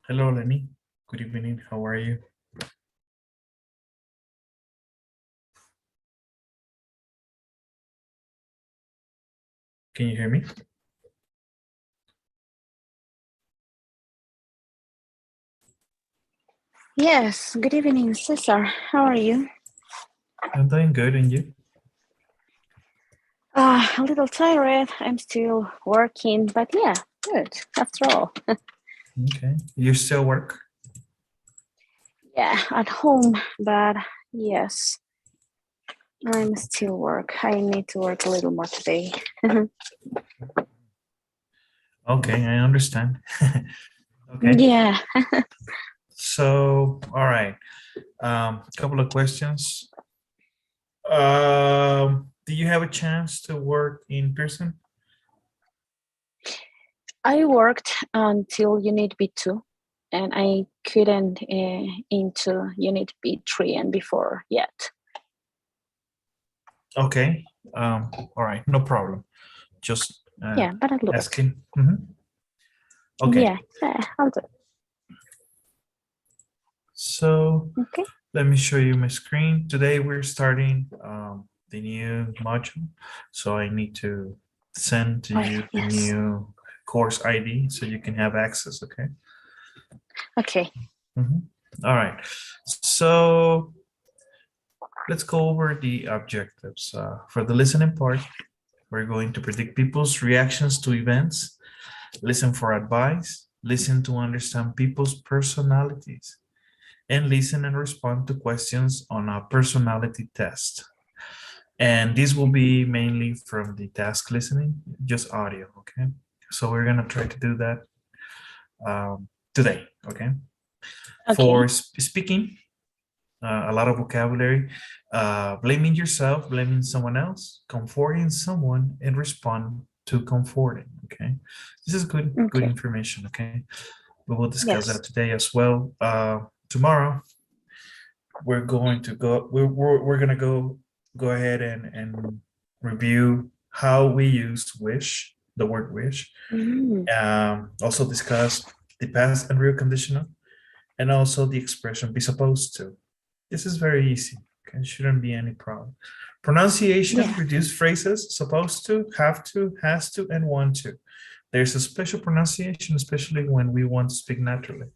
Hello, Lenny. Good evening. How are you? Can you hear me? Yes, good evening, Cesar. How are you? I'm doing good, and you? A little tired. I'm still working, but yeah, good after all. Okay. You still work? Yeah, at home, but yes, I'm still work. I need to work a little more today. Okay, I understand. Okay. Yeah. So, all right. Couple of questions. Do you have a chance to work in person? I worked until Unit B2, and I couldn't into Unit B3 and before yet. Okay. All right, no problem. Just Yeah, but I'll do it. asking. Okay. Yeah, I'll do it. So Okay. let me show you my screen. Today we're starting the new module. So I need to send to Oh, you the yes. new course ID so you can have access, okay? Okay. All right. So let's go over the objectives. For the listening part, we're going to predict people's reactions to events, listen for advice, listen to understand people's personalities, and listen and respond to questions on a personality test. And this will be mainly from the task listening, just audio, okay? So we're gonna try to do that today, okay? For speaking, a lot of vocabulary, blaming yourself, blaming someone else, comforting someone, and respond to comforting, okay? This is good information, okay? We will discuss that today as well. Tomorrow, we're going to go ahead and review how we use wish, the word wish. Also discuss the past and real conditional, and also the expression be supposed to. This is very easy. Okay, shouldn't be any problem. Pronunciation, reduced phrases, supposed to, have to, has to, and want to. There's a special pronunciation, especially when we want to speak naturally.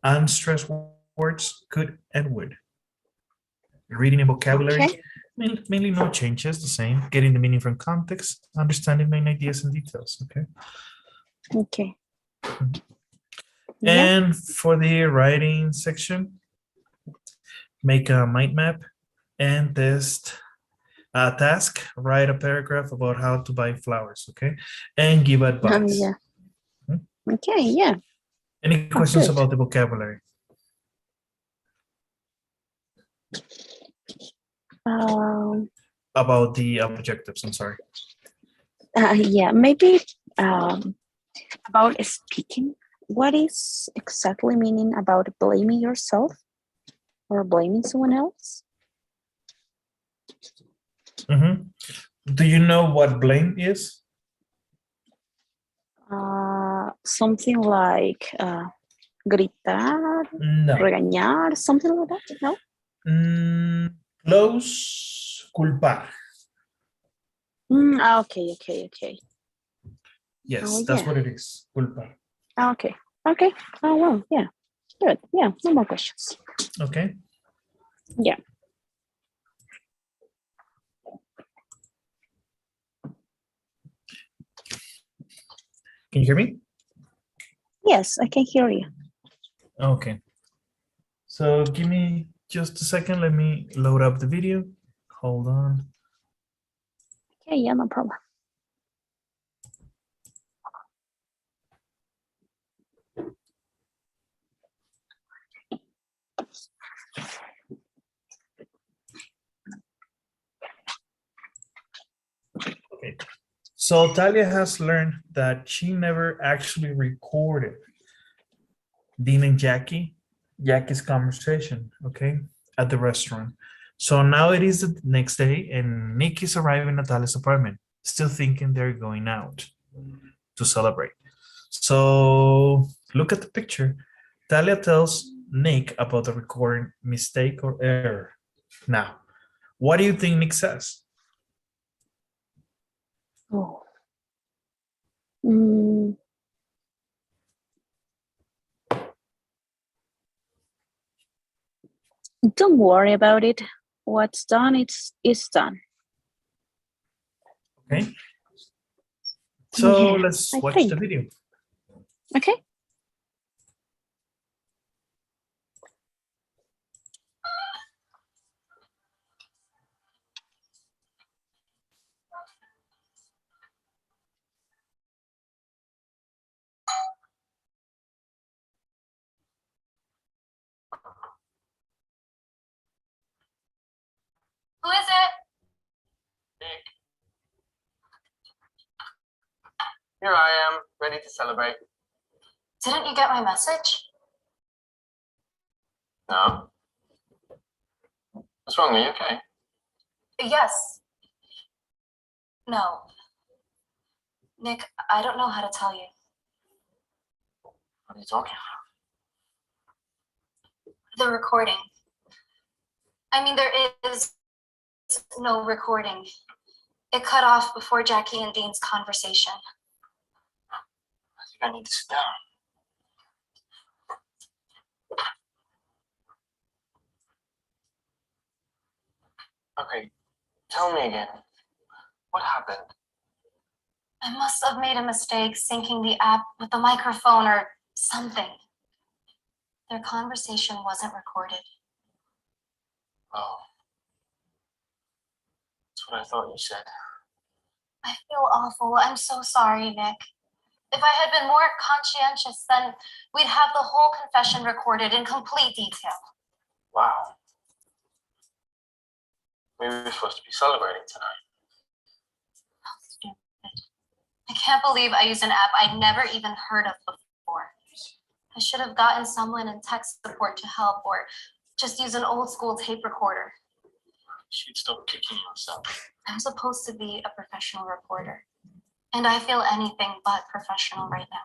Unstressed words, could and would. Reading and vocabulary, mainly no changes, the same. Getting the meaning from context, understanding main ideas and details, okay? Okay. And for the writing section, make a mind map and test a task, write a paragraph about how to buy flowers, okay? And give advice. Okay, yeah. Any questions about the vocabulary? About the objectives, I'm sorry. Yeah, maybe about speaking. What is exactly meaning about blaming yourself or blaming someone else? Do you know what blame is? Something like gritar, regañar, something like that, no? Close, culpar. Okay. Yes, that's what it is, culpar. Okay. Oh, well, yeah. Good. Yeah, no more questions. Okay. Yeah. Can you hear me? Yes, I can hear you. Okay. So give me just a second. Let me load up the video. Hold on. Okay, yeah, no problem. Okay. So Talia has learned that she never actually recorded Dean and Jackie's conversation, okay, at the restaurant. So now it is the next day and Nick is arriving at Talia's apartment, still thinking they're going out to celebrate. So look at the picture. Talia tells Nick about the recording mistake or error. Now, what do you think Nick says? Oh. Mm, don't worry about it. What's done is done. Okay. So Yeah, let's I watch think. the video. Okay. Who is it? Nick. Here I am, ready to celebrate. Didn't you get my message? No. What's wrong? Are you okay? Yes. No. Nick, I don't know how to tell you. What are you talking about? The recording. I mean, there is no recording. It cut off before Jackie and Dean's conversation. I think I need to sit down. Okay, tell me again. What happened? I must have made a mistake syncing the app with the microphone or something. Their conversation wasn't recorded. Oh. That's what I thought you said. I feel awful. I'm so sorry, Nick. If I had been more conscientious, then we'd have the whole confession recorded in complete detail. Wow. We were supposed to be celebrating tonight. How stupid. I can't believe I used an app I'd never even heard of before. I should have gotten someone in tech support to help or just use an old school tape recorder. She'd still kicking herself. I'm supposed to be a professional reporter, and I feel anything but professional right now.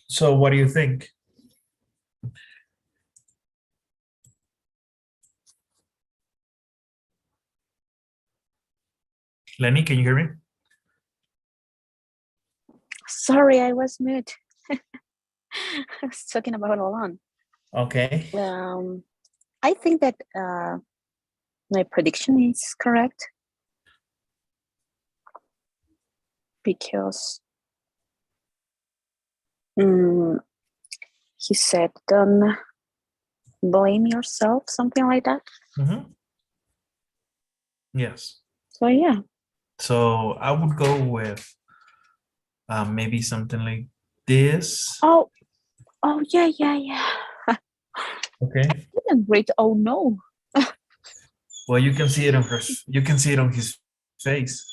So what do you think? Lenny, can you hear me? Sorry, I was mute. I was talking about Alon. Okay. I think that my prediction is correct because he said, "Don't blame yourself," something like that. Mm-hmm. Yes. So yeah. So I would go with maybe something like this. Oh yeah. Okay. I didn't read. Oh no. Well, you can see it on her. You can see it on his face.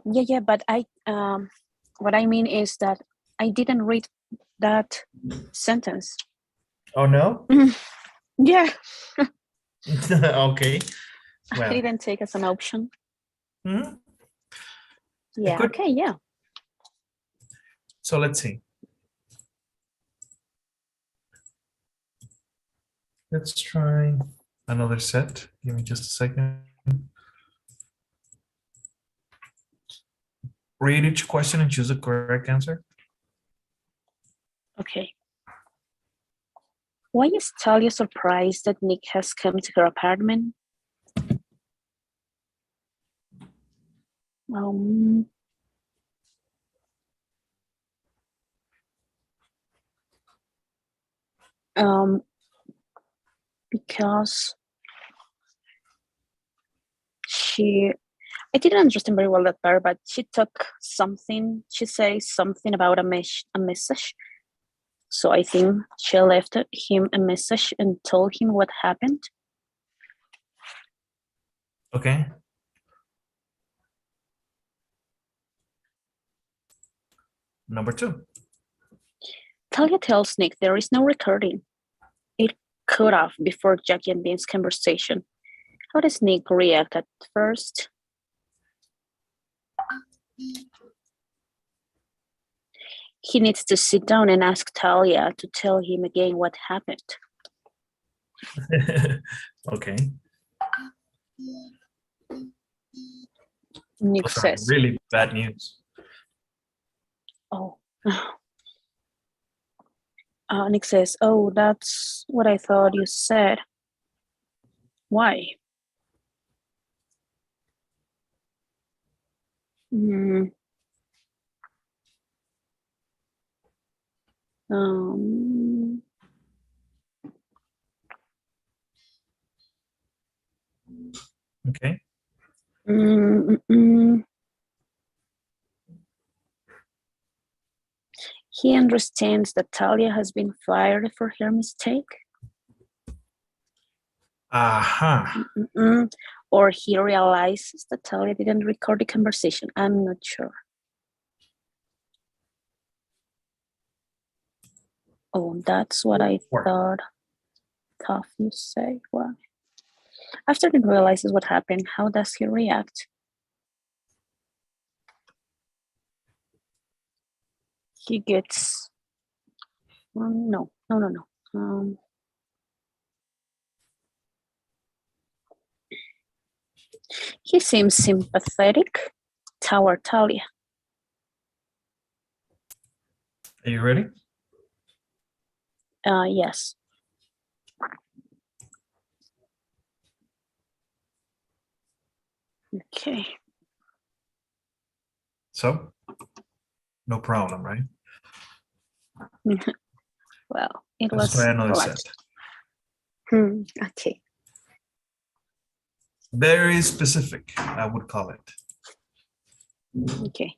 Yeah. But I what I mean is that I didn't read that sentence. Oh no. Yeah. Okay. I Well. didn't take as an option. Hmm. Yeah. Okay. Yeah. So let's see. Let's try another set. Give me just a second. Read each question and choose the correct answer. Okay. Why is Talia surprised that Nick has come to her apartment? Because I didn't understand very well that part, but she says something about a message. So I think she left him a message and told him what happened. Okay. Number 2. Talia tells Nick there is no recording. It cut off before Jackie and Dean's conversation. How does Nick react at first? He needs to sit down and ask Talia to tell him again what happened. Okay. Nick Those are says, really bad news. oh. Nick says, oh, that's what I thought you said. Why? Mm. Okay. He understands that Talia has been fired for her mistake. Aha. Or he realizes that Talia didn't record the conversation. I'm not sure. Oh, that's what I thought. Tough, you say. Why? After he realizes what happened, how does he react? He gets... no. He seems sympathetic toward Talia. Are you ready? Yes. Okay. So, no problem, right? Well, it Let's was try another relaxed. set. Okay. Very specific, I would call it. Okay.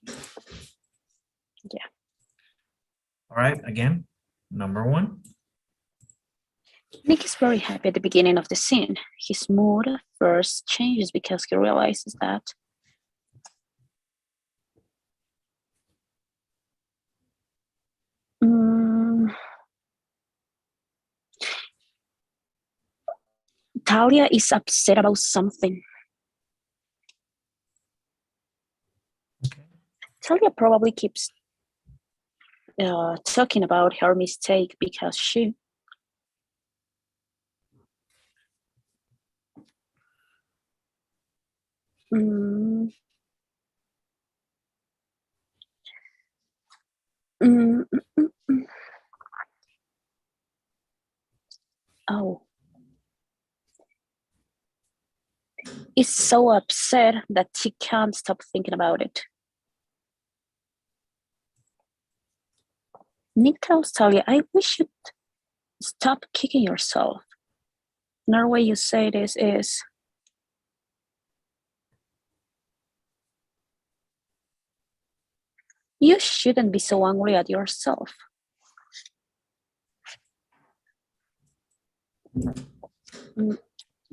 Yeah. All right, again, number one. Nick is very happy at the beginning of the scene. His mood first changes because he realizes that Talia is upset about something. Okay. Talia probably keeps talking about her mistake because she is so upset that she can't stop thinking about it. Nick tells Talia, I wish you'd stop kicking yourself. Another way you say this is, you shouldn't be so angry at yourself.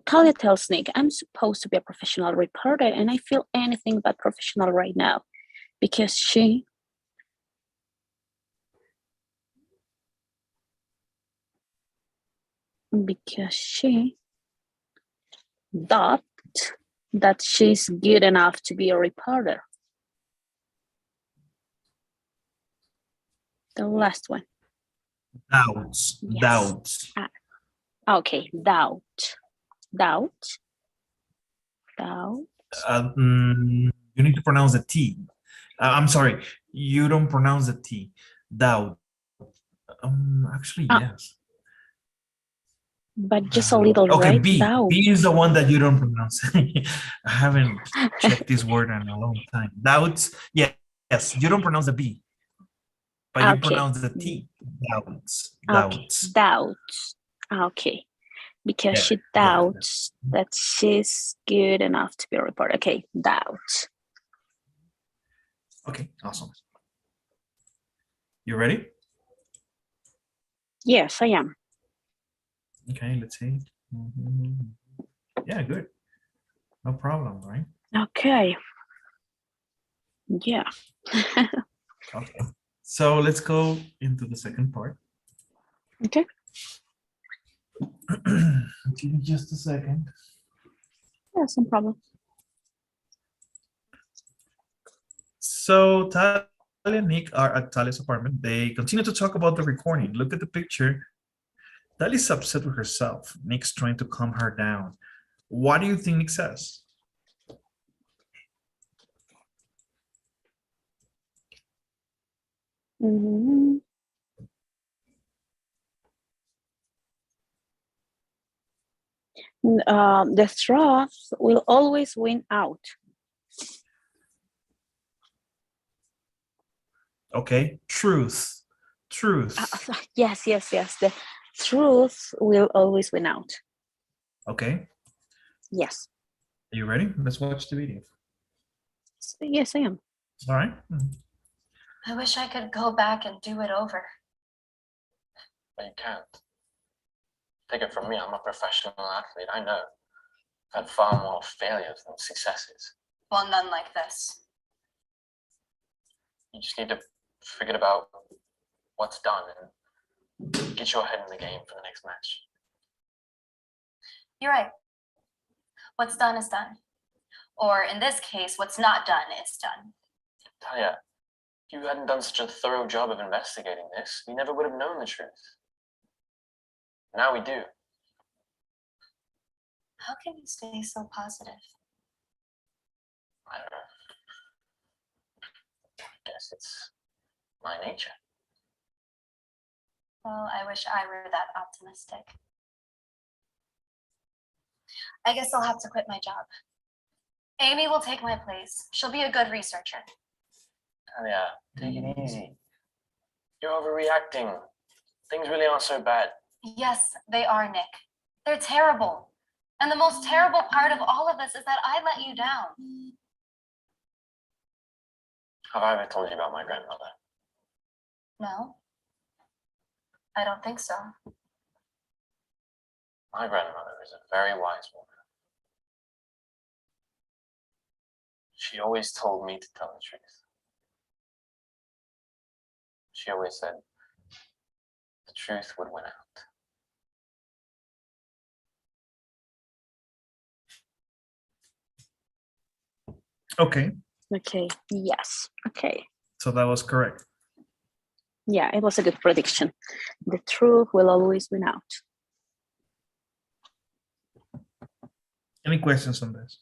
Talia tells Nick, I'm supposed to be a professional reporter and I feel anything but professional right now because she thought that she's good enough to be a reporter. The last one. Doubts. Yes. Doubts. Okay, doubt. You need to pronounce the T. I'm sorry, you don't pronounce the T. Doubt. Actually, yes. But just a little, okay, right? B. Doubt. B is the one that you don't pronounce. I haven't checked this word in a long time. Doubts. Yeah, yes, you don't pronounce the B, but you pronounce the T. Doubts. Doubts. Okay. Because she doubts that she's good enough to be a reporter. Okay, doubt. Okay, awesome. You ready? Yes, I am. Okay, let's see. Yeah, good. No problem, right? Okay. Yeah. Okay. So let's go into the second part. Okay. Give me just a second. Yeah, some problem. So Talia and Nick are at Talia's apartment. They continue to talk about the recording. Look at the picture. Talia's upset with herself. Nick's trying to calm her down. What do you think Nick says? Mhm. The truth will always win out. Okay, truth. Truth. Yes. The truth will always win out. Okay, Yes. are you ready? Let's watch the video. Yes, I am. All right. I wish I could go back and do it over. But you can't. Take it from me, I'm a professional athlete. I know. I've had far more failures than successes. Well, none like this. You just need to forget about what's done and get your head in the game for the next match. You're right. What's done is done. Or in this case, what's not done is done. Talia, if you hadn't done such a thorough job of investigating this, we never would have known the truth. Now we do. How can you stay so positive? I don't know. I guess it's my nature. Well, I wish I were that optimistic. I guess I'll have to quit my job. Amy will take my place. She'll be a good researcher. Talia, take it easy. You're overreacting. Things really aren't so bad. Yes, they are, Nick. They're terrible. And the most terrible part of all of this is that I let you down. Have I ever told you about my grandmother? No? I don't think so. My grandmother is a very wise woman. She always told me to tell the truth. She always said the truth would win out. Okay, Okay. Yes. Okay. so that was correct. Yeah, it was a good prediction. The truth will always win out. Any questions on this?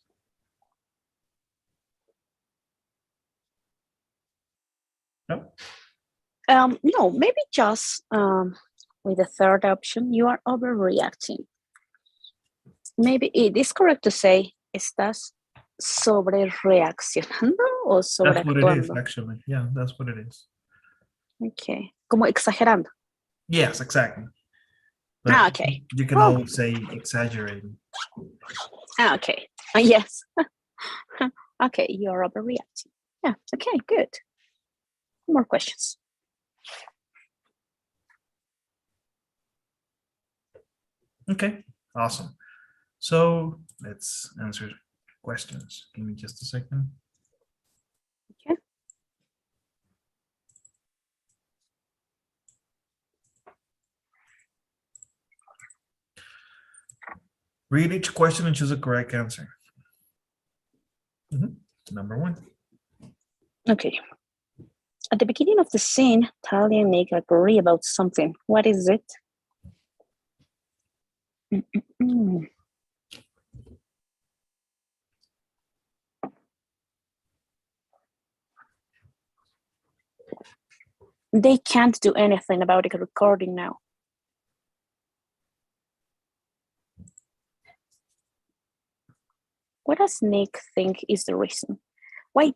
No? No, maybe just with the third option, you are overreacting. Maybe it is correct to say, estás sobre reaccionando o sobre That's what it is, actuando. actually. Yeah, that's what it is. Okay, como exagerando. Yes, exactly. But Okay. you can Oh. always say exaggerating. Okay. Yes. Okay, you're overreacting. Yeah. Okay. Good. More questions. Okay, awesome. So let's answer questions. Give me just a second. Okay. Read each question and choose a correct answer. Number one. Okay. At the beginning of the scene, Talia and Nick agree about something. What is it? They can't do anything about the recording now. What does Nick think is the reason? What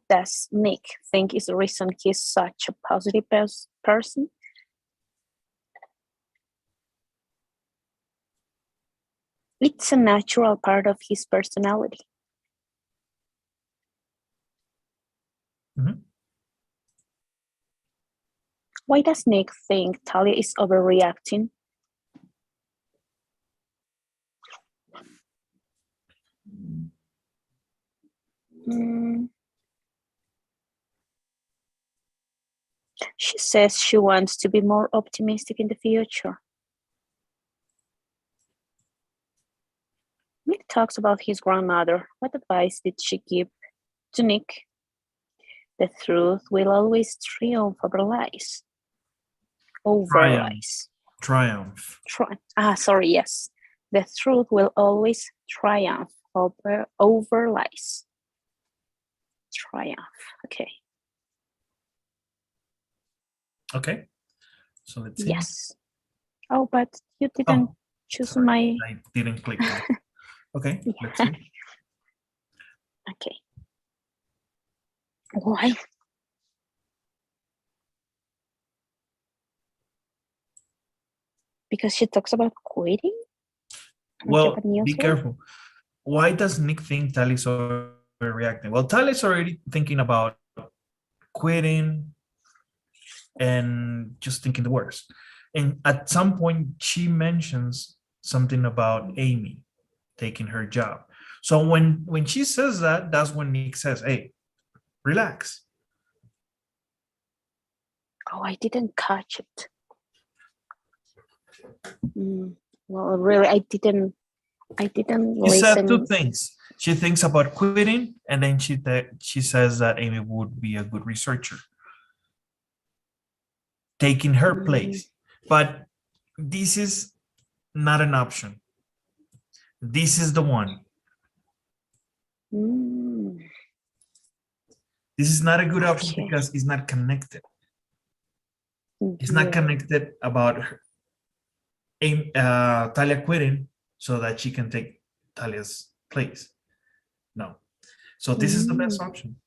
does Nick think is the reason he's such a positive person? It's a natural part of his personality. Mhm. Why does Nick think Talia is overreacting? She says she wants to be more optimistic in the future. talks about his grandmother. What advice did she give to Nick? The truth will always triumph over lies. Over Triumph. lies. Triumph. Sorry, yes. The truth will always triumph over lies. Triumph. Okay. Okay. So let's see. Yes. Oh, but you didn't choose sorry, my. I didn't click. Okay, let's see. Okay. Why? Because she talks about quitting? Well, Japanese be word? careful. Why does Nick think Tally's overreacting? Well, Tally's already thinking about quitting and just thinking the worst. And at some point, she mentions something about Amy taking her job. So when she says that, that's when Nick says, "Hey, relax." Oh, I didn't catch it. Well, really, I didn't She said two listen. things. She thinks about quitting, and then she says that Amy would be a good researcher, taking her place. But this is not an option. This is the one. This is not a good option Okay. because it's not connected. It's not Yeah. connected about her, Talia quitting so that she can take Talia's place. No. So this is the best option.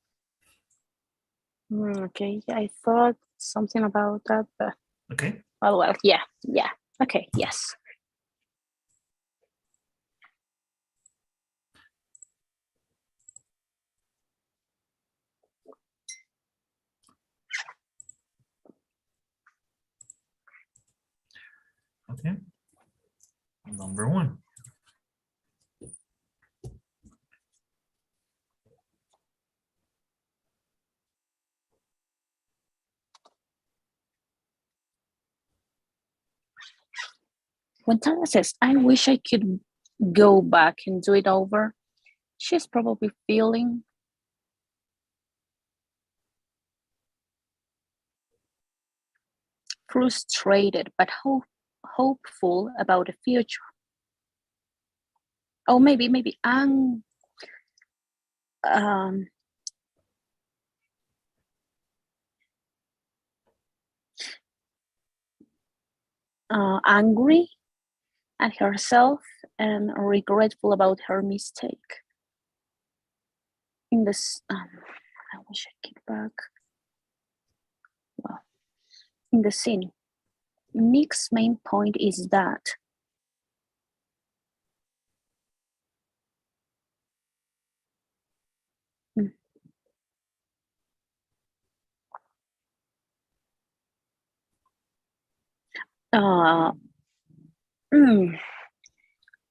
Okay, I thought something about that, but Okay. well, yeah. Okay, yes. Okay. Number one. When Tara says, I wish I could go back and do it over, she's probably feeling frustrated but hopeful about the future. Oh, maybe angry at herself and regretful about her mistake. In this, I wish I could back. Well, in the scene, Nick's main point is that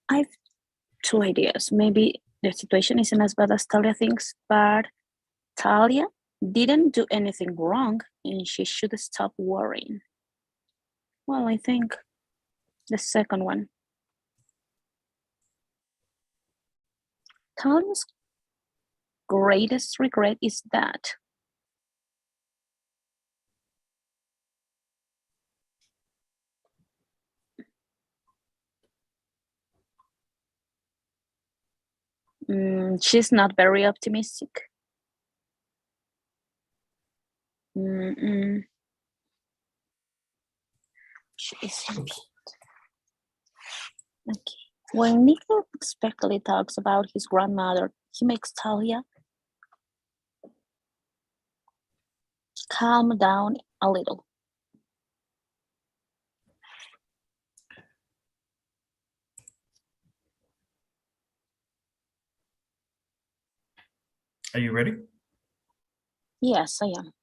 I've two ideas. Maybe the situation isn't as bad as Talia thinks, but Talia didn't do anything wrong and she should stop worrying. Well, I think the second one. Talia's greatest regret is that she's not very optimistic. She isn't. Okay. When Nick unexpectedly talks about his grandmother, he makes Talia calm down a little. Are you ready? Yes, I am.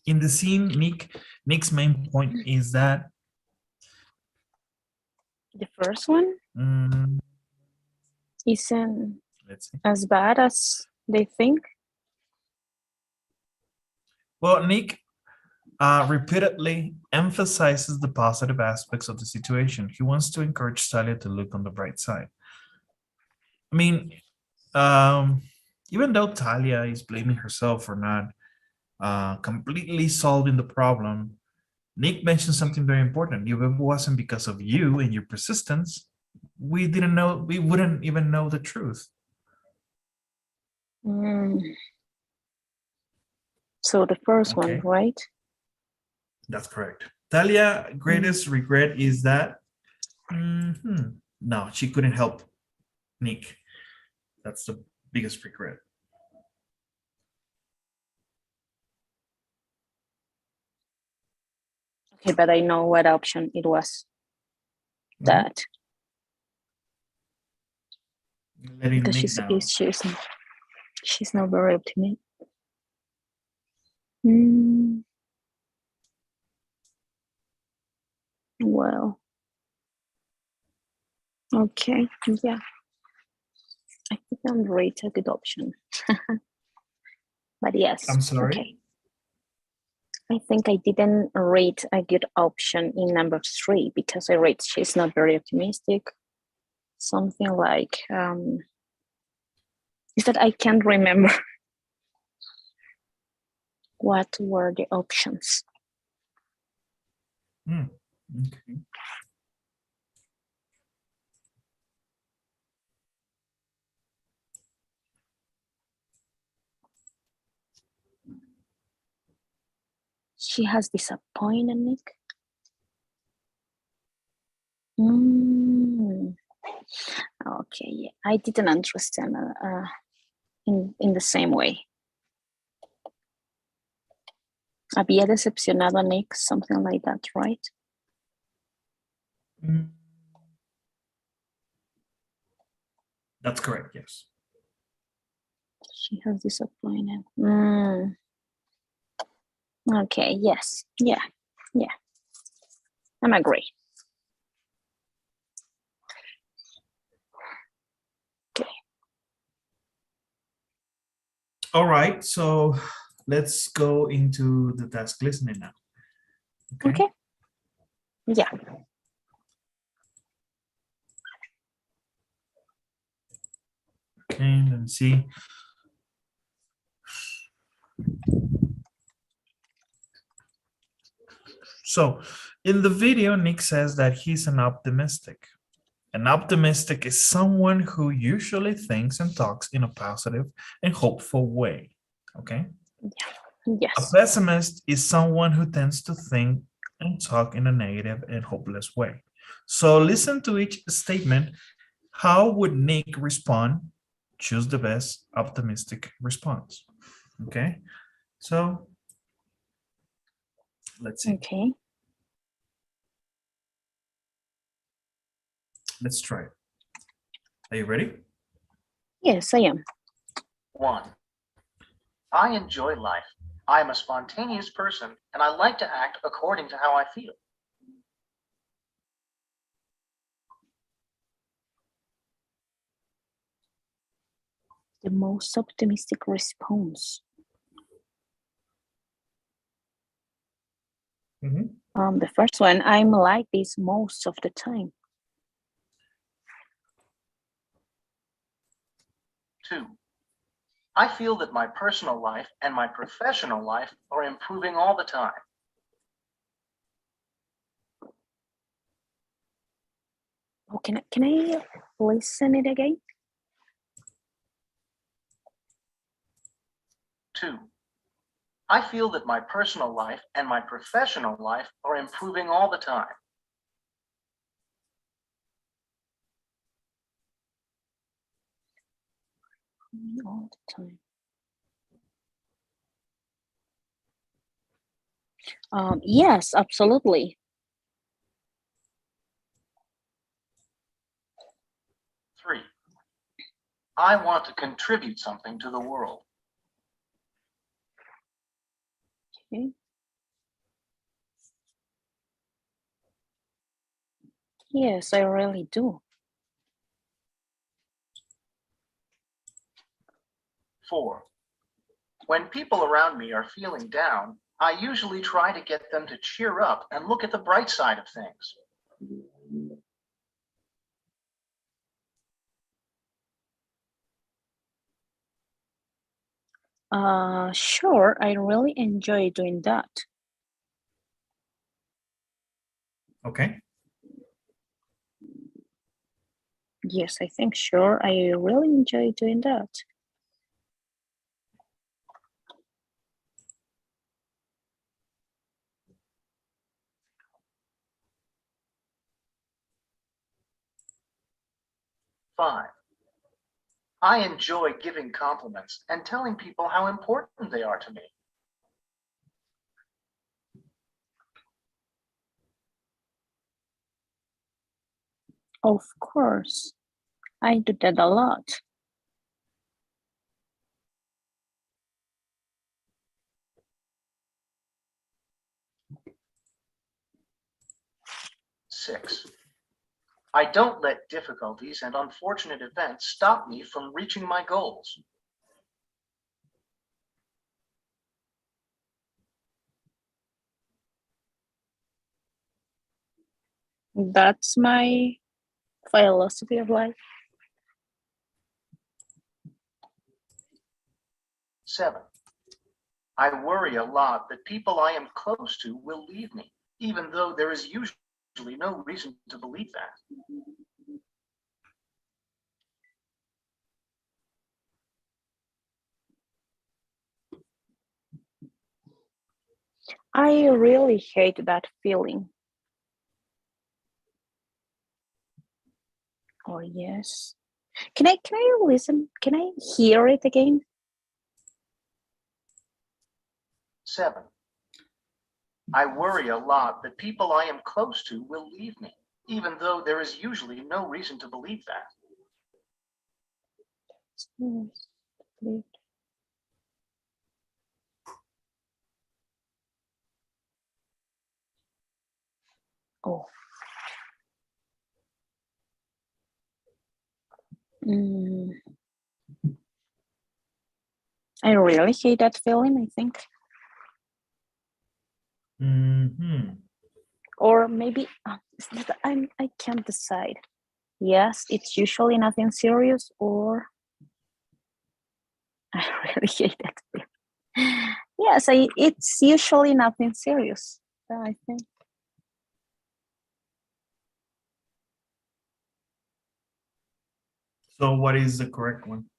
In the scene, Nick's main point is that The first one isn't let's see. as bad as they think. Well, Nick repeatedly emphasizes the positive aspects of the situation. He wants to encourage Talia to look on the bright side. I mean, even though Talia is blaming herself for not completely solving the problem, Nick mentioned something very important. If it wasn't because of you and your persistence, we wouldn't even know the truth. So the first one, Okay. right? That's correct. Talia's greatest regret is that no, she couldn't help Nick. That's the biggest regret. Okay, but I know what option it was. Mhm. That Letting because Nick down. she's not very optimistic. Well, okay, yeah. I think I'm rate a good option. But yes, I'm sorry. okay. I think I didn't rate a good option in number 3 because I rate she's not very optimistic. Something like is that I can't remember what were the options. Okay. She has disappointed Nick. Okay, yeah, I didn't understand in the same way. Había decepcionado a Nick, something like that, right? That's correct, yes. She has disappointed. Okay, yes, yeah. I'm agree. Okay. All right, so let's go into the task listening now. Okay. Yeah. Okay, let's see. So in the video, Nick says that he's an optimistic. An optimistic is someone who usually thinks and talks in a positive and hopeful way. Okay. Yes. A pessimist is someone who tends to think and talk in a negative and hopeless way. So listen to each statement. How would Nick respond? Choose the best optimistic response. Okay. So let's see. Okay. Let's try it. Are you ready? Yes, I am. 1. I enjoy life. I am a spontaneous person and I like to act according to how I feel. 'The most optimistic response. The first one, I'm like this most of the time. 2. I feel that my personal life and my professional life are improving all the time. Can I listen it again? 2. I feel that my personal life and my professional life are improving all the time. All the time. Yes, absolutely. 3. I want to contribute something to the world. Okay. Yes, I really do. 4. When people around me are feeling down, I usually try to get them to cheer up and look at the bright side of things. Sure, I really enjoy doing that. Okay. Yes, I think sure, I really enjoy doing that. Five, I enjoy giving compliments and telling people how important they are to me. Of course, I do that a lot. Six, I don't let difficulties and unfortunate events stop me from reaching my goals. That's my philosophy of life. Seven, I worry a lot that people I am close to will leave me, even though there is usually no reason to believe that. I really hate that feeling. Oh yes. Can I listen? Can I hear it again? Seven, I worry a lot that people I am close to will leave me, even though there is usually no reason to believe that. Oh. Mm, I really hate that feeling, I think. Mhm. Or maybe I can't decide. Yes, it's usually nothing serious, or I really hate that feeling. Yes, it's usually nothing serious, I think. So what is the correct one?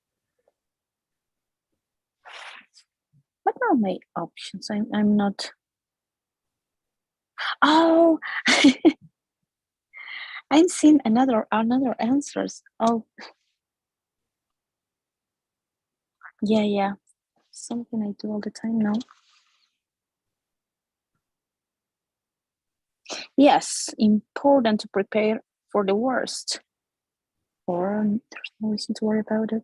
What are my options? I'm not. Oh, I'm seeing another answers. Oh, yeah. Something I do all the time now. Yes, important to prepare for the worst. Or there's no reason to worry about it.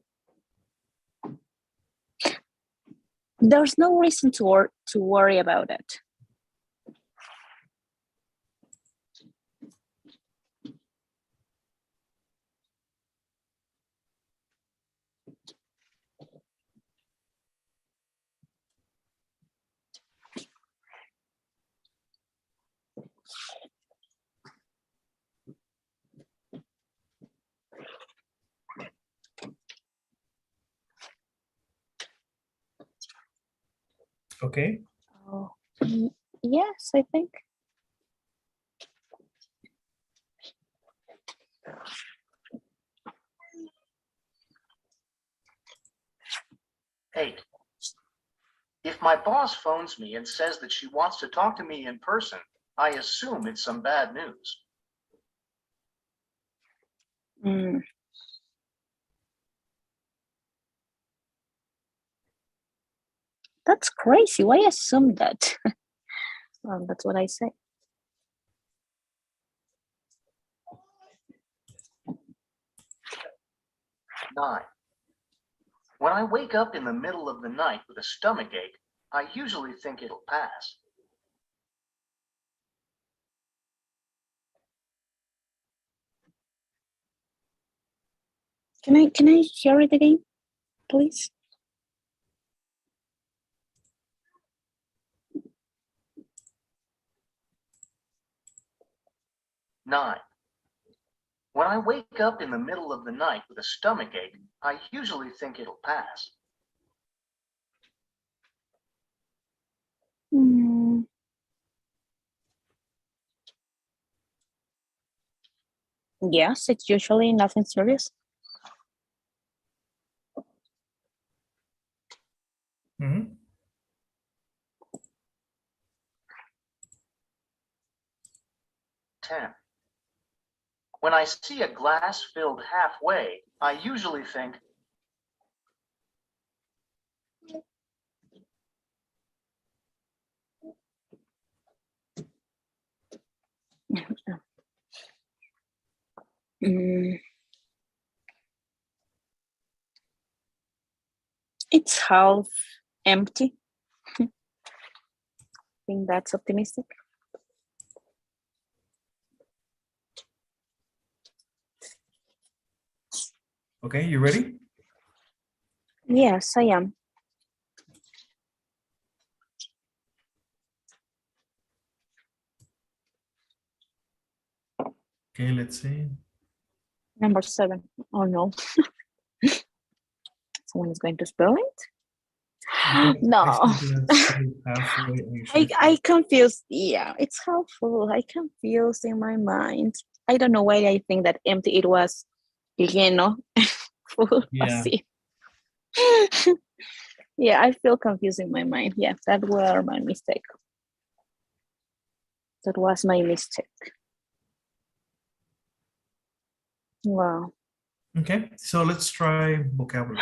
There's no reason to worry about it. Okay. Oh, yes, I think. Eight, if my boss phones me and says that she wants to talk to me in person, I assume it's some bad news. Mm. That's crazy. Why assume that? Well, that's what I say. Nine, when I wake up in the middle of the night with a stomach ache, I usually think it'll pass. Can I hear it again, please? 9. When I wake up in the middle of the night with a stomach ache, I usually think it'll pass. Mm, yes, it's usually nothing serious. Mhm. 10. When I see a glass filled halfway, I usually think, Mm, it's half empty. I think that's optimistic. Okay, you ready? Yes, I am. Okay, let's see. Number 7. Oh no. Someone is going to spell it? No. Halfway, I confused. Yeah, it's helpful. I confused in my mind. I don't know why I think that empty it was lleno, full, Yeah. así. Yeah, I feel confused in my mind. Yeah, that were my mistake. That was my mistake. Wow. Okay, so let's try vocabulary.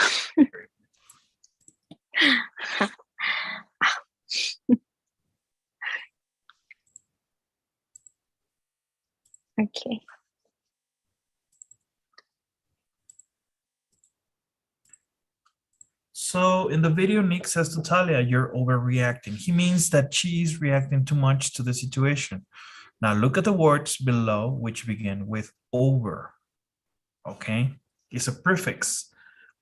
Okay. So in the video, Nick says to Talia, you're overreacting. He means that she's reacting too much to the situation. Now look at the words below, which begin with over. Okay, it's a prefix.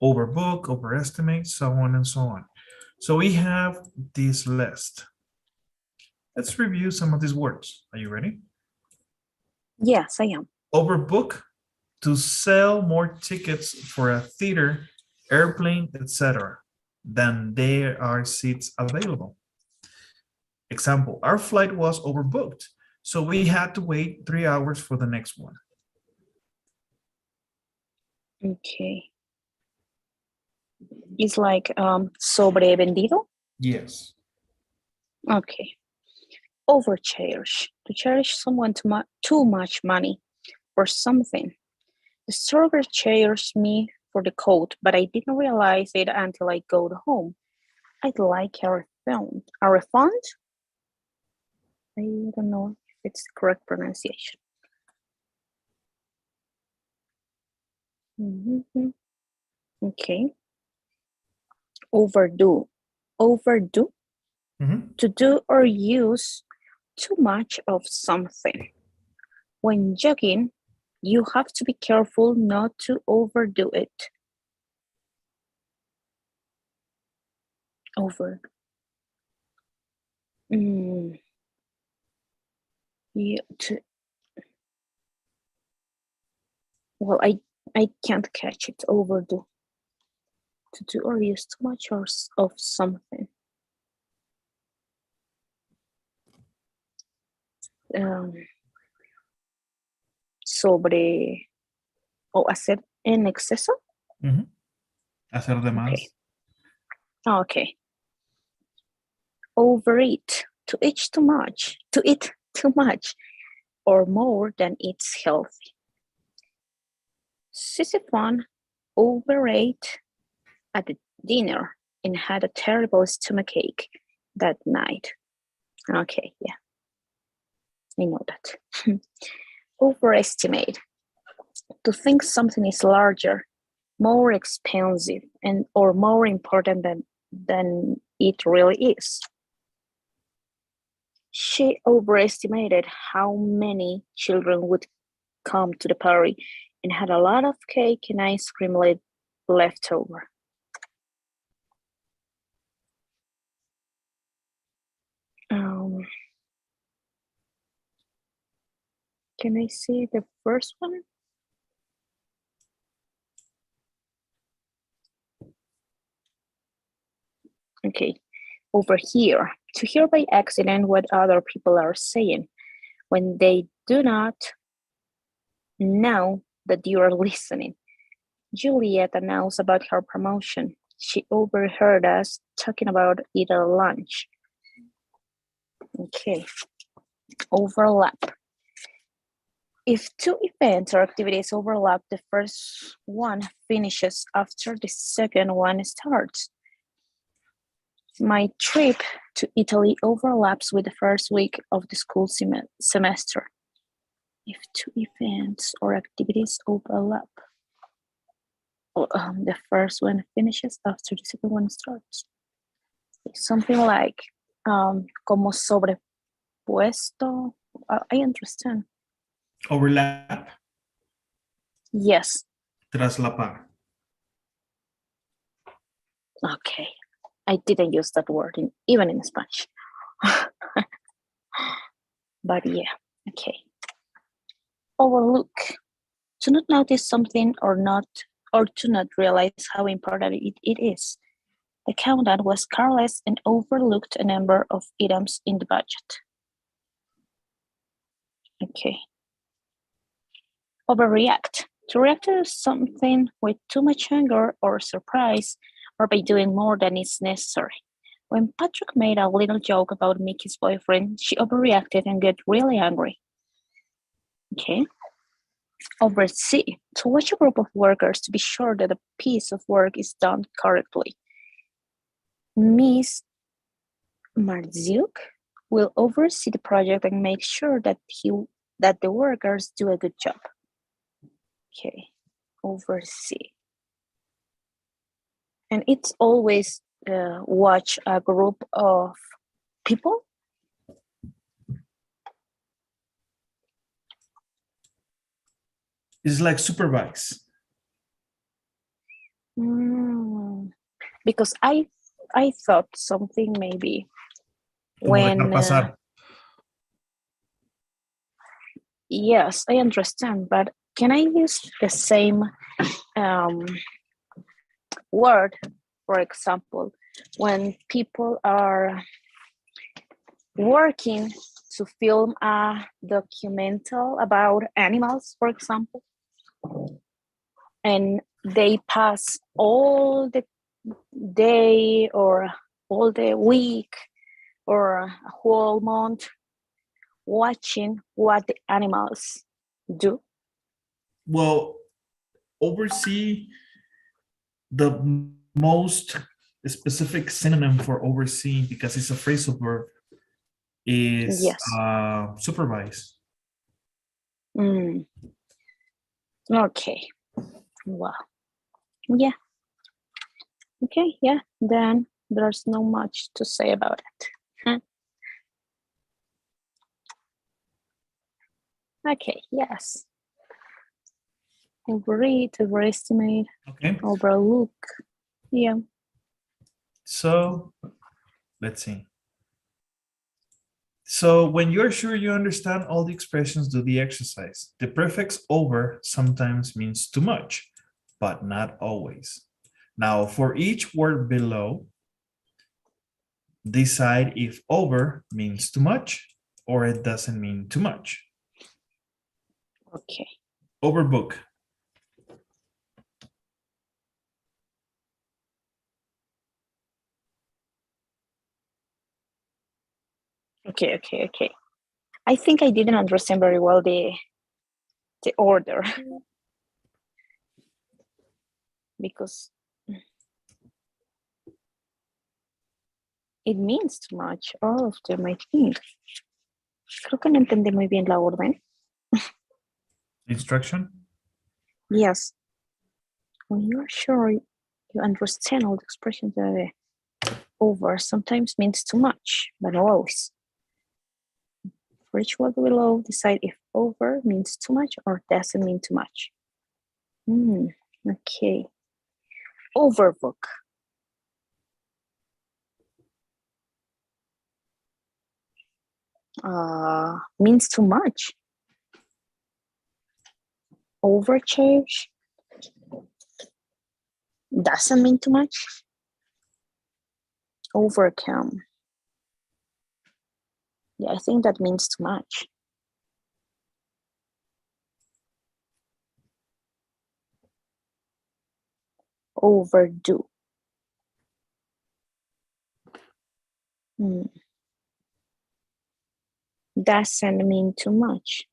Overbook, overestimate, so on and so on. So we have this list. Let's review some of these words. Are you ready? Yes, I am. Overbook, to sell more tickets for a theater, airplane, etc. than there are seats available. Example, our flight was overbooked, so we had to wait 3 hours for the next one. Okay. It's like sobrevendido. Yes. Okay. Overcherish. To cherish someone too much money or something. The store cherished me for the coat, but I didn't realize it until I got home. I'd like a refund. A refund? I don't know if it's the correct pronunciation. Mhm. Okay. Overdo. Overdo. Mhm. To do or use too much of something. When jogging, you have to be careful not to overdo it. Over. Yeah, well, I can't catch it. Overdo. To do or use too much of something. Sobre o hacer en exceso. Mhm. Hacer de más. Okay. Okay. Overeat. To eat too much. To eat too much or more than it's healthy. Sisyphon overate at the dinner and had a terrible stomachache that night. Okay, yeah. I know that. Overestimate. To think something is larger, more expensive, and or more important than it really is. She overestimated how many children would come to the party and had a lot of cake and ice cream left over. Um, Can I see the first one? Okay, over here, to hear by accident what other people are saying when they do not know that you are listening. Juliet announced about her promotion. She overheard us talking about it at lunch. Okay, overlap. If two events or activities overlap, the first one finishes after the second one starts. My trip to Italy overlaps with the first week of the school semester. If two events or activities overlap, the first one finishes after the second one starts. Something like como sobrepuesto. I understand. Overlap. Yes. Traslapar. Okay. I didn't use that word even in Spanish. But yeah, okay. Overlook. To not notice something or to not realize how important it is. The accountant was careless and overlooked a number of items in the budget. Okay. Overreact. To react to something with too much anger or surprise, or by doing more than is necessary. When Patrick made a little joke about Mickey's boyfriend, she overreacted and got really angry. Okay. Oversee. To watch a group of workers to be sure that a piece of work is done correctly. Miss Marziuk will oversee the project and make sure that the workers do a good job. Okay, oversee. And it's always watch a group of people. It's like supervise. Because I thought something maybe Como when dejar pasar. yes, I understand, but can I use the same word, for example, when people are working to film a documental about animals, for example, and they pass all the day or all the week or a whole month watching what the animals do? Well, oversee, the most specific synonym for overseeing, because it's a phrasal verb, is Yes. supervise. Okay. Wow. Yeah. Okay. Yeah. Then there's no much to say about it. Okay. Yes. Overeat, overestimate, Okay. overlook. Yeah. So let's see. So when you're sure you understand all the expressions, do the exercise. The prefix over sometimes means too much, but not always. Now, for each word below, decide if over means too much or it doesn't mean too much. Okay. Overbook. Okay. I think I didn't understand very well the order because it means too much. All of them, I think. Creo que no entendí muy bien la orden. Instruction. Yes. When you're sure you understand all the expressions, over sometimes means too much, but not always. For each word below, decide if over means too much or doesn't mean too much. Okay. Overbook. Means too much. Overcharge doesn't mean too much. Overcome. Yeah, I think that means too much. Overdo. Doesn't mean too much.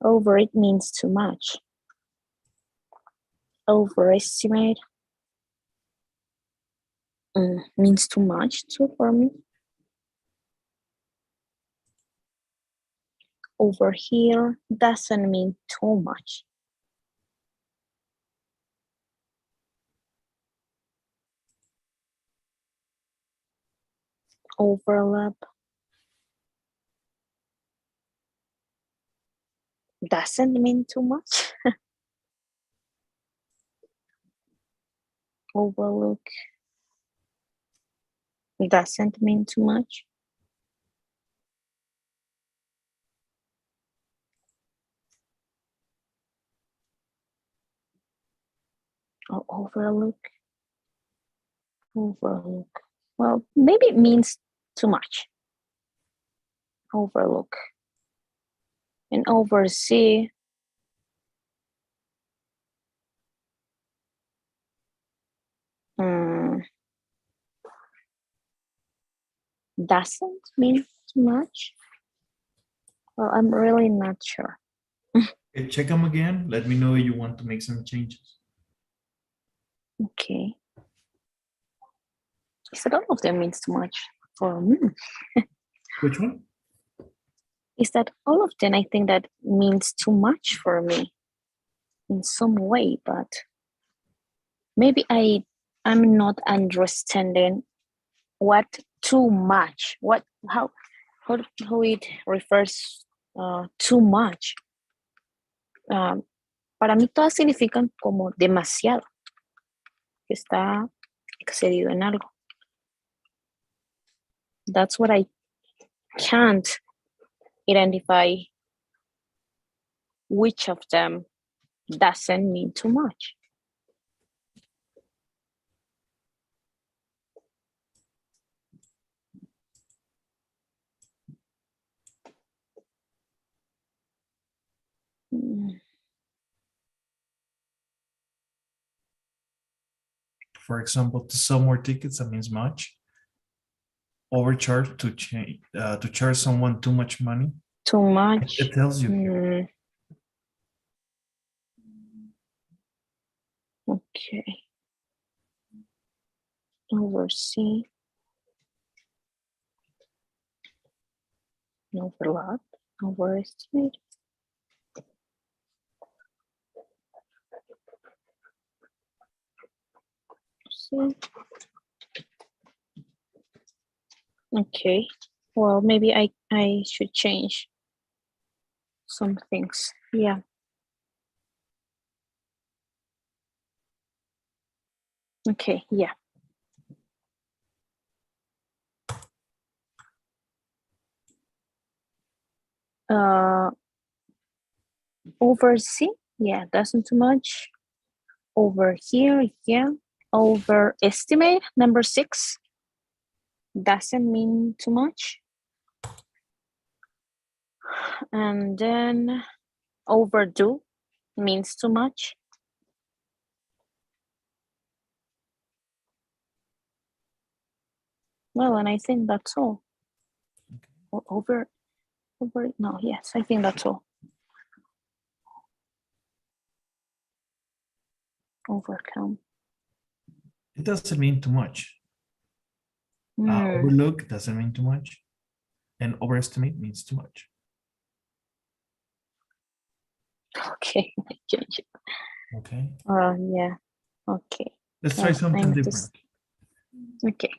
Over it means too much. Overestimate means too much too for me. Over here doesn't mean too much. Overlap doesn't mean too much. Overlook doesn't mean too much. Or overlook. Overlook. Well, maybe it means too much. Overlook. And oversee. Doesn't mean too much. Well, I'm really not sure. Okay, check them again. Let me know if you want to make some changes. Okay. So all of them means too much for me. Which one? Is that all of them I think that means too much for me in some way, but maybe I'm not understanding what too much, how it refers too much. Para mí todas significan como demasiado, que está excedido en algo. That's what I can't identify which of them doesn't mean too much. For example, to sell more tickets, that means much. Overcharge to charge someone too much money. Too much. It tells you here. Okay. Oversee. Overlap. Overestimate. See. Okay. Well, maybe I should change some things. Yeah. Okay, yeah. Oversee, yeah, doesn't too much. Over here, yeah. Overestimate, number 6, doesn't mean too much. And then overdo means too much. Well, and I think that's all. Over, no, yes, I think that's all. Overcome. It doesn't mean too much. Overlook doesn't mean too much. And overestimate means too much. Okay, I change it. Okay. Yeah, okay. Let's try something different. Okay.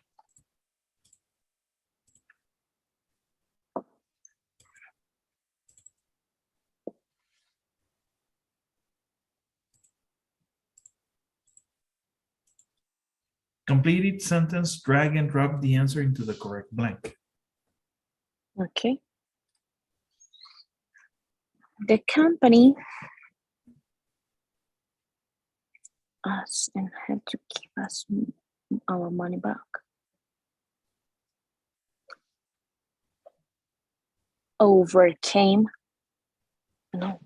Complete each sentence, drag and drop the answer into the correct blank. Okay. The company us and had to give us our money back. Overcame. No.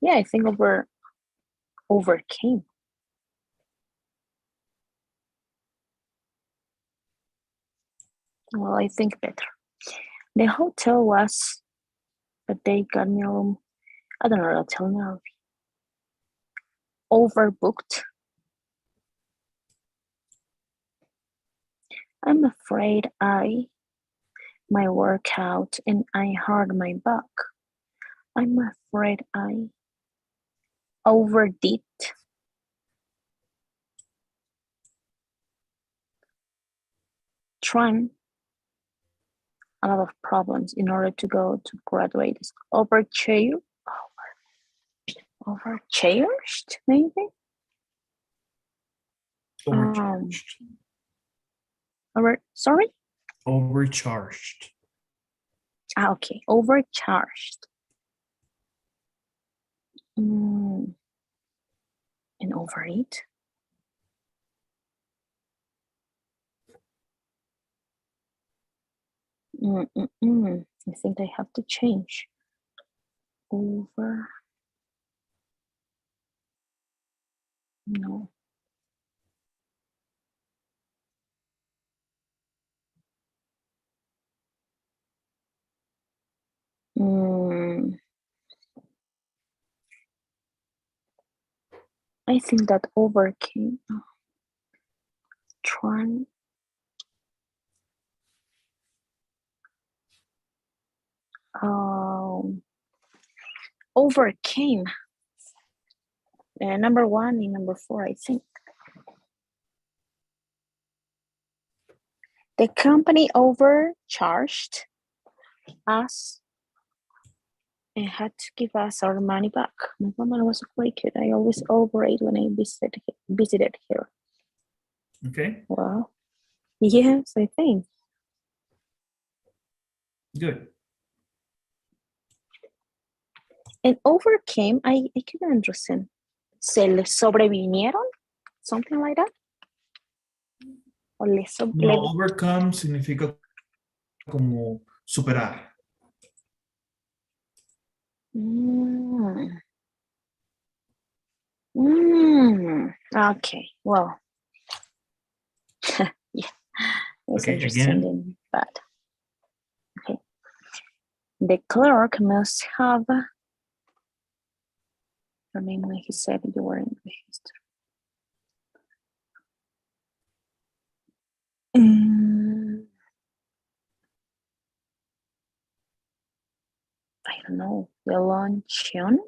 Yeah, I think overcame. Well, I think better. The hotel was, but they got me a room. I don't know, hotel now. Overbooked. I'm afraid my workout and I hurt my back. I'm afraid I overdid. Trying a lot of problems in order to go to graduate. Overchanged, maybe? Overcharged. Sorry? Overcharged. Okay, overcharged. And overeat. I think I have to change. Over. No. I think that overcame. Trying. Overcame. Number 1 and number 4, I think. The company overcharged us and had to give us our money back. My mama was a great kid. I always overate when I visited here. Okay, Well, yes, I think. good. And overcame, I couldn't understand. ¿Se le sobrevinieron? Something like that? O No, overcome significa como superar. Okay, well. Yeah, it's Okay, interesting again. and bad. Okay. The clerk must have your name when he said you were in the history. I don't know. The luncheon?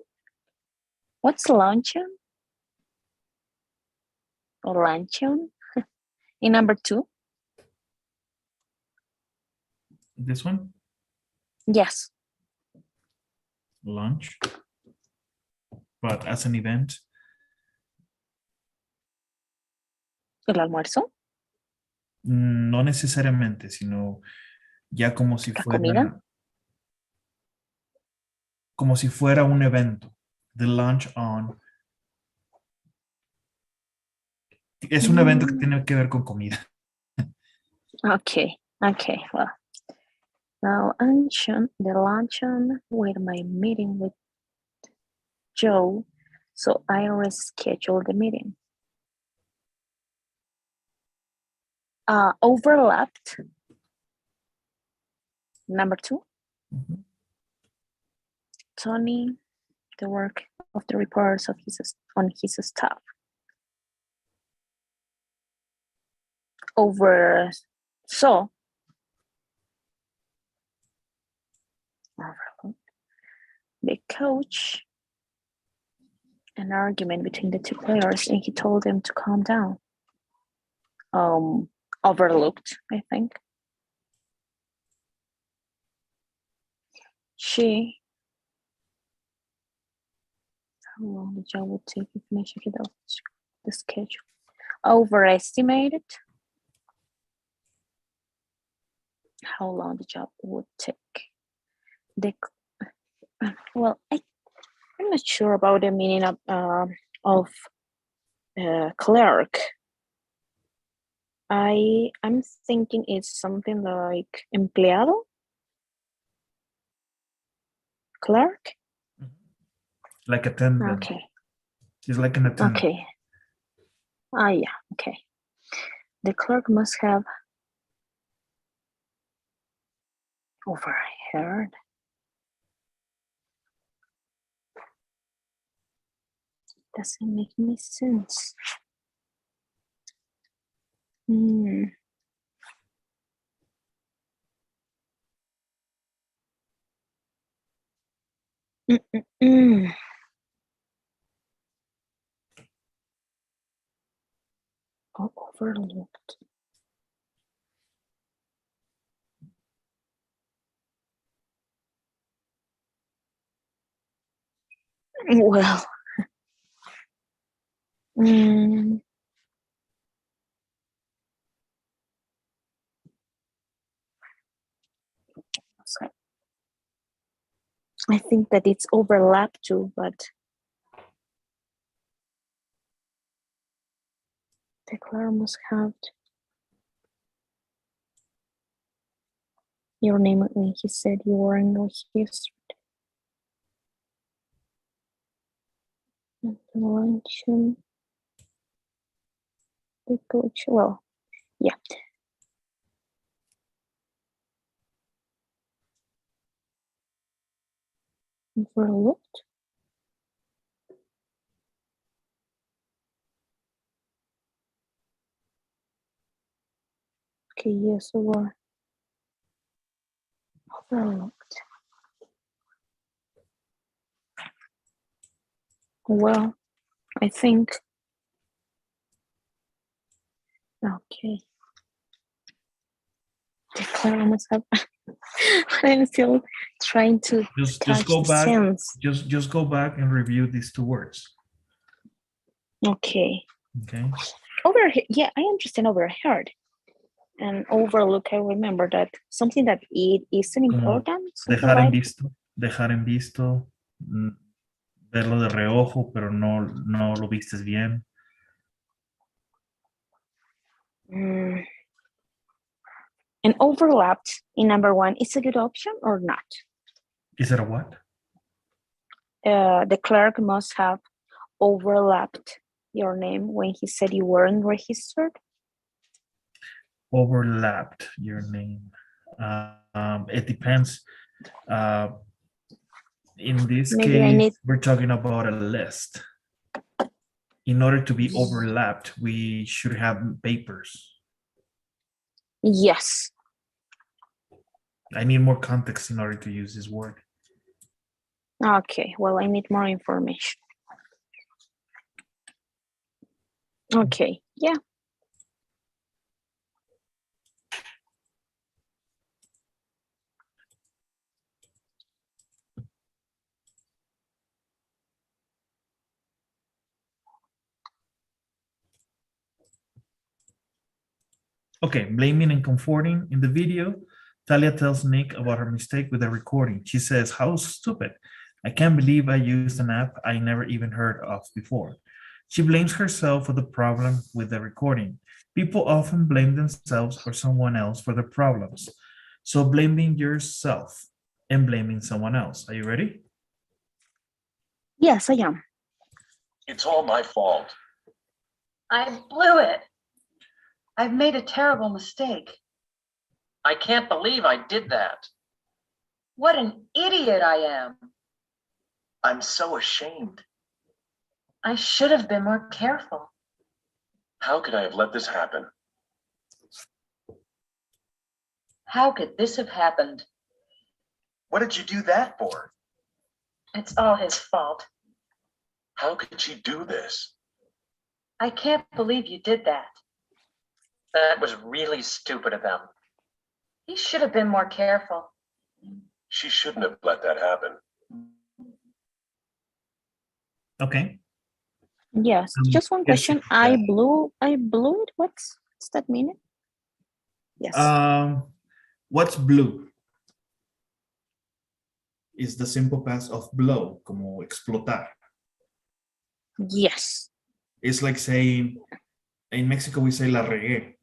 What's luncheon? Or luncheon? In number 2? This one, Yes. lunch. But as an event, ¿El almuerzo? no necesariamente, sino ya como si ¿La comida? fuera un evento. The lunch on. Es un evento que tiene que ver con comida. Okay, well. Now, the luncheon with my meeting with Joe, so I rescheduled the meeting. Overlapped. Number 2. Tony, the work of the reports of on his staff. Overlooked. The coach, an argument between the 2 players, and he told them to calm down. Overlooked, I think. How long the job would take if we check it out the schedule. Overestimated. how long the job would take. Well, I'm not sure about the meaning of clerk. I'm thinking it's something like empleado, clerk. Like attendant. Okay. She's like an attendant. Okay. Yeah. Okay. The clerk must have overheard. Doesn't make any sense. Hmm. Oh, overlooked. Well, so I think that it's overlapped too, but the clerk must have your name when he said you were in registered. Mention the coach. Well, yeah. Overlooked. Okay, yes, overlooked. Well, I think. Okay. The clerk must have. I'm still trying to Just go the back. sense. Just go back and review these two words. Okay. Okay. Overheard. Yeah, I understand overheard. And overlook, I remember that something that it isn't Como important. Something dejar en like visto. Dejar en visto. Verlo de reojo, pero no lo vistes bien. and overlapped in number one is a good option or not? Is it a what? The clerk must have overlapped your name when he said you weren't registered. Overlapped your name. It depends. In this Maybe case, we're talking about a list. In order to be overlapped, we should have papers. Yes. I need more context in order to use this word. Okay, well, I need more information. Okay, yeah. Okay, blaming and comforting. In the video, Talia tells Nick about her mistake with the recording. She says, "How stupid. I can't believe I used an app I never even heard of before." She blames herself for the problem with the recording. People often blame themselves or someone else for their problems. So blaming yourself and blaming someone else. Are you ready? Yes, I am. It's all my fault. I blew it. I've made a terrible mistake. I can't believe I did that. What an idiot I am. I'm so ashamed. I should have been more careful. How could I have let this happen? How could this have happened? What did you do that for? It's all his fault. How could she do this? I can't believe you did that. That was really stupid of them. He should have been more careful. She shouldn't have let that happen. Okay. Yes, just one yes, question. yeah. I blew it. What's that mean? Yes. What's blue? Is the simple past of blow, como explotar. Yes. It's like saying, in Mexico we say la regué.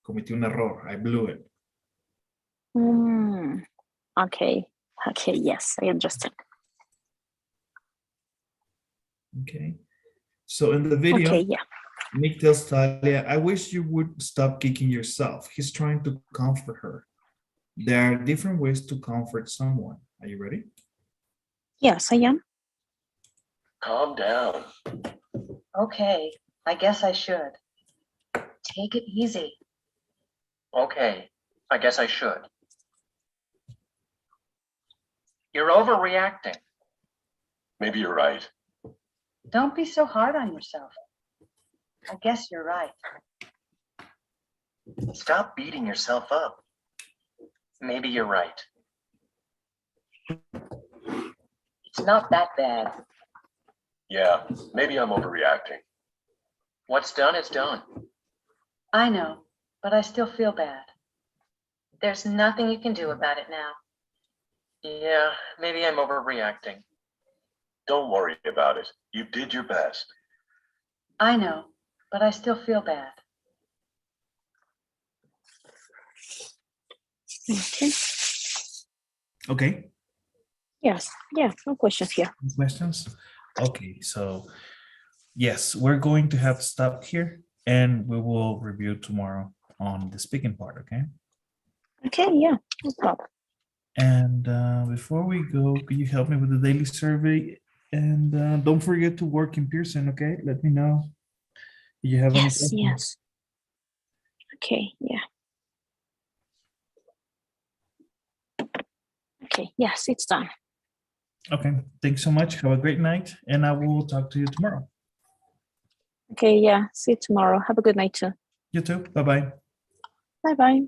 Cometí un error, I blew it. Mm, okay. Okay, yes, I understand. Okay. So in the video, Okay, yeah. Nick tells Talia, I wish you would stop kicking yourself. He's trying to comfort her. There are different ways to comfort someone. Are you ready? Yes, I am. Calm down. Okay, I guess I should. Take it easy. Okay, I guess I should. You're overreacting. Maybe you're right. Don't be so hard on yourself. I guess you're right. Stop beating yourself up. Maybe you're right. It's not that bad. Yeah, maybe I'm overreacting. What's done is done. I know, but I still feel bad. There's nothing you can do about it now. Yeah, maybe I'm overreacting. Don't worry about it. You did your best. I know, but I still feel bad. Okay. Okay. Yes. Yeah, no questions here. Any questions? Okay, so yes, we're going to have to stop here and we will review tomorrow on the speaking part, okay? Okay, yeah, no problem. And before we go, could you help me with the daily survey? And don't forget to work in Pearson, okay? Let me know if you have any Yes, questions. yes. Okay, yeah. Okay, yes, it's done. Okay, thanks so much. Have a great night, and I will talk to you tomorrow. Okay, yeah. See you tomorrow. Have a good night too. You too. Bye-bye. Bye bye.